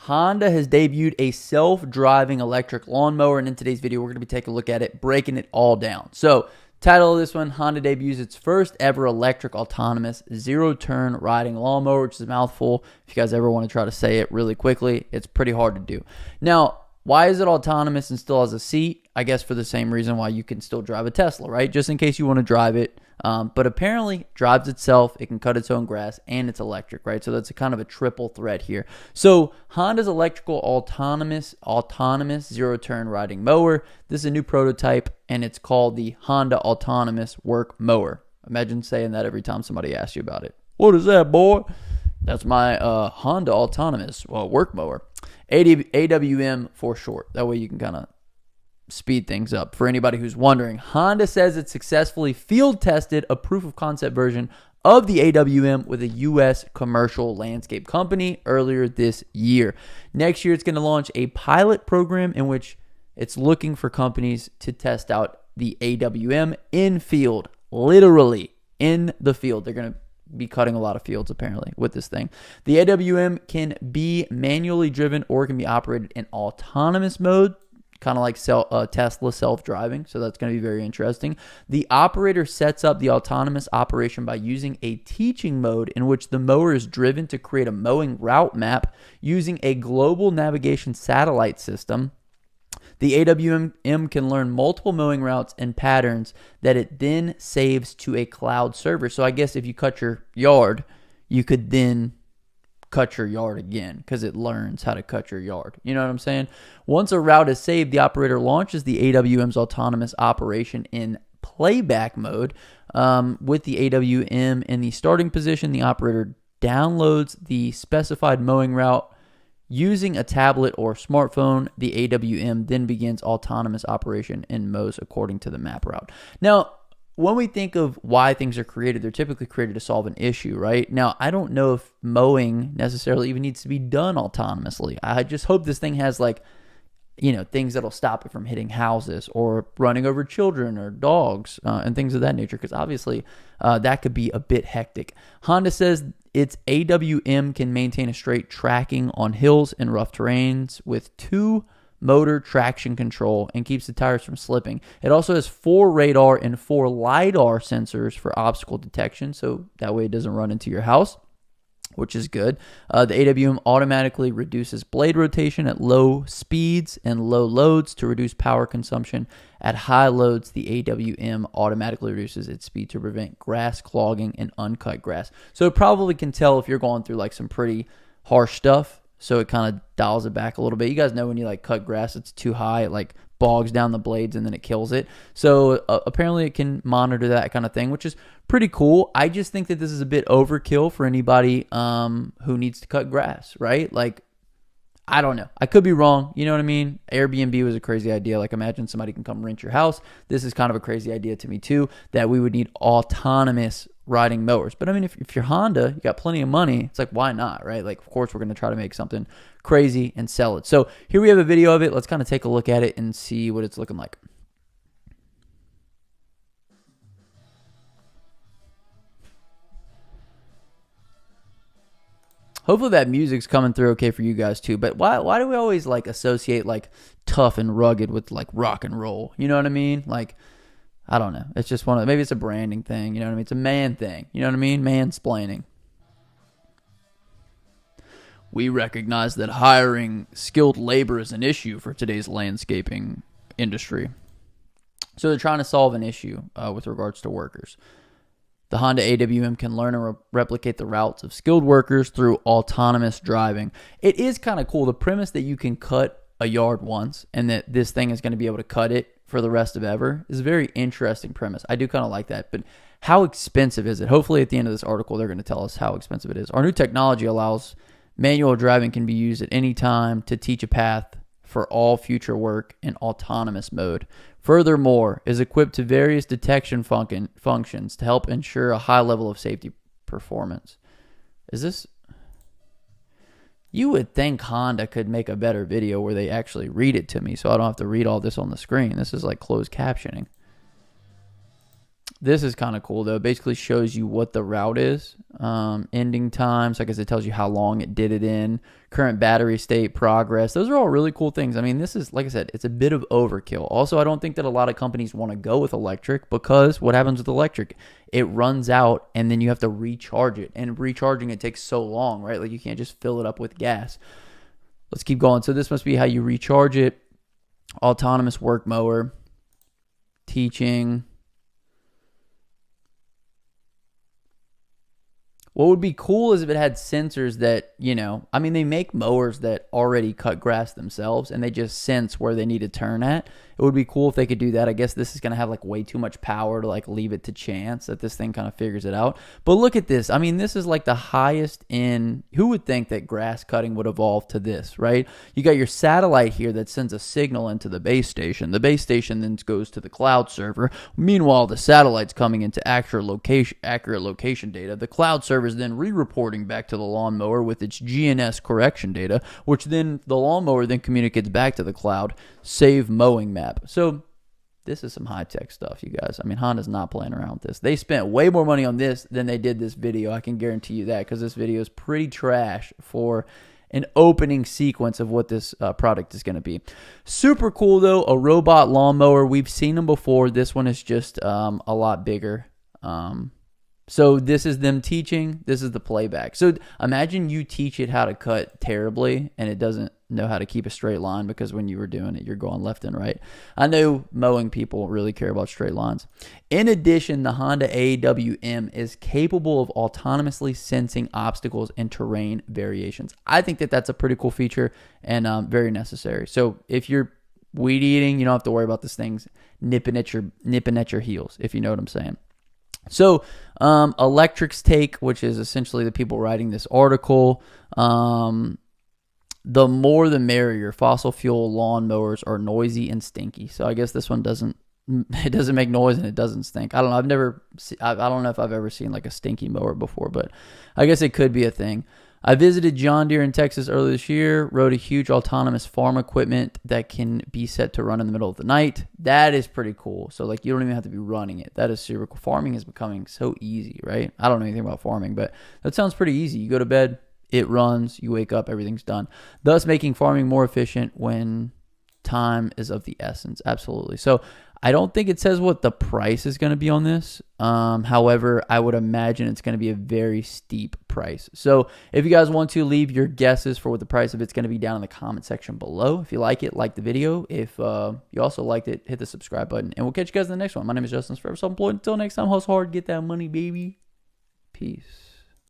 Honda has debuted a self-driving electric lawnmower, and in today's video, we're going to be taking a look at it, breaking it all down. So, title of this one, Honda debuts its first ever electric autonomous zero-turn riding lawnmower, which is a mouthful. If you guys ever want to try to say it really quickly, it's pretty hard to do. Now, why is it autonomous and still has a seat? I guess for the same reason why you can still drive a Tesla, right? Just in case you want to drive it. But apparently drives itself, it can cut its own grass, and it's electric, right? So that's a kind of a triple threat here. So Honda's electrical autonomous zero-turn riding mower. This is a new prototype, and it's called the Honda Autonomous Work Mower. Imagine saying that every time somebody asks you about it. What is that, boy? That's my Honda Autonomous Work Mower. AWM for short. That way you can kind of speed things up. For anybody who's wondering, Honda says it successfully field tested a proof of concept version of the AWM with a U.S. commercial landscape company earlier this year. Next year, it's going to launch a pilot program in which it's looking for companies to test out the AWM in field, literally in the field. They're going to be cutting a lot of fields apparently with this thing. The AWM can be manually driven or can be operated in autonomous mode, kind of like Tesla self-driving. So that's going to be very interesting. The operator sets up the autonomous operation by using a teaching mode in which the mower is driven to create a mowing route map using a global navigation satellite system. The AWM can learn multiple mowing routes and patterns that it then saves to a cloud server. So I guess if you cut your yard, you could then cut your yard again because it learns how to cut your yard. You know what I'm saying? Once a route is saved, the operator launches the AWM's autonomous operation in playback mode. With the AWM in the starting position, the operator downloads the specified mowing route. Using a tablet or smartphone, the AWM then begins autonomous operation and mows according to the map route. Now, when we think of why things are created, they're typically created to solve an issue, right? Now, I don't know if mowing necessarily even needs to be done autonomously. I just hope this thing has things that'll stop it from hitting houses or running over children or dogs and things of that nature, because obviously that could be a bit hectic. Honda says its AWM can maintain a straight tracking on hills and rough terrains with 2 motor traction control and keeps the tires from slipping. It also has 4 radar and 4 LiDAR sensors for obstacle detection, so that way it doesn't run into your house, which is good. The AWM automatically reduces blade rotation at low speeds and low loads to reduce power consumption. At high loads, the AWM automatically reduces its speed to prevent grass clogging and uncut grass. So it probably can tell if you're going through like some pretty harsh stuff, so it kind of dials it back a little bit. You guys know when you cut grass, it's too high, it bogs down the blades and then it kills it. So apparently it can monitor that kind of thing, which is pretty cool. I just think that this is a bit overkill for anybody who needs to cut grass, right? I don't know. I could be wrong. You know what I mean? Airbnb was a crazy idea. Imagine somebody can come rent your house. This is kind of a crazy idea to me too, that we would need autonomous riding mowers. But I mean, if you're Honda, you got plenty of money. It's why not, right? Of course, we're going to try to make something crazy and sell it. So here we have a video of it. Let's kind of take a look at it and see what it's looking like. Hopefully that music's coming through okay for you guys too. But why do we always associate tough and rugged with rock and roll? You know what I mean? I don't know. It's just maybe it's a branding thing. You know what I mean? It's a man thing. You know what I mean? Mansplaining. We recognize that hiring skilled labor is an issue for today's landscaping industry. So they're trying to solve an issue with regards to workers. The Honda AWM can learn and replicate the routes of skilled workers through autonomous driving. It is kind of cool. The premise that you can cut a yard once and that this thing is going to be able to cut it for the rest of ever is a very interesting premise. I do kind of like that. But how expensive is it? Hopefully at the end of this article, they're going to tell us how expensive it is. Our new technology allows manual driving can be used at any time to teach a path for all future work in autonomous mode. Furthermore, is equipped to various detection functions to help ensure a high level of safety performance. Is this... You would think Honda could make a better video where they actually read it to me so I don't have to read all this on the screen. This is closed captioning. This is kind of cool, though. It basically shows you what the route is, ending times. I guess it tells you how long it did it in, current battery state, progress. Those are all really cool things. I mean, this is, like I said, it's a bit of overkill. Also, I don't think that a lot of companies want to go with electric because what happens with electric? It runs out, and then you have to recharge it. And recharging it takes so long, right? Like, you can't just fill it up with gas. Let's keep going. So this must be how you recharge it. Autonomous work mower. Teaching. What would be cool is if it had sensors that, you know, I mean, they make mowers that already cut grass themselves and they just sense where they need to turn at. It would be cool if they could do that. I guess this is going to have like way too much power to like leave it to chance that this thing kind of figures it out. But look at this. I mean, this is like the highest in, who would think that grass cutting would evolve to this, right? You got your satellite here that sends a signal into the base station. The base station then goes to the cloud server. Meanwhile, the satellite's coming into accurate location data. The cloud server is then re-reporting back to the lawnmower with its GNS correction data, which then the lawnmower then communicates back to the cloud, save mowing map. So this is some high-tech stuff, you guys. I mean, Honda's not playing around with this. They spent way more money on this than they did this video. I can guarantee you that because this video is pretty trash for an opening sequence of what this product is going to be. Super cool, though. A robot lawnmower. We've seen them before. This one is just a lot bigger. So this is them teaching. This is the playback. So imagine you teach it how to cut terribly and it doesn't know how to keep a straight line because when you were doing it, you're going left and right. I know mowing people really care about straight lines. In addition, the Honda AWM is capable of autonomously sensing obstacles and terrain variations. I think that that's a pretty cool feature and very necessary. So if you're weed eating, you don't have to worry about this thing's nipping at your heels, if you know what I'm saying. So, Electric's take, which is essentially the people writing this article, the more the merrier. Fossil fuel lawnmowers are noisy and stinky. So I guess this one doesn't make noise and it doesn't stink. I don't know. I don't know if I've ever seen like a stinky mower before, but I guess it could be a thing. I visited John Deere in Texas earlier this year, rode a huge autonomous farm equipment that can be set to run in the middle of the night. That is pretty cool. So, like, you don't even have to be running it. That is super cool. Farming is becoming so easy, right? I don't know anything about farming, but that sounds pretty easy. You go to bed, it runs, you wake up, everything's done. Thus making farming more efficient when time is of the essence. Absolutely. So, I don't think it says what the price is going to be on this. However, I would imagine it's going to be a very steep price. So if you guys want to leave your guesses for what the price of it's going to be down in the comment section below. If you like it, like the video. If you also liked it, hit the subscribe button. And we'll catch you guys in the next one. My name is Justin, forever self-employed. Until next time, hustle hard, get that money, baby. Peace.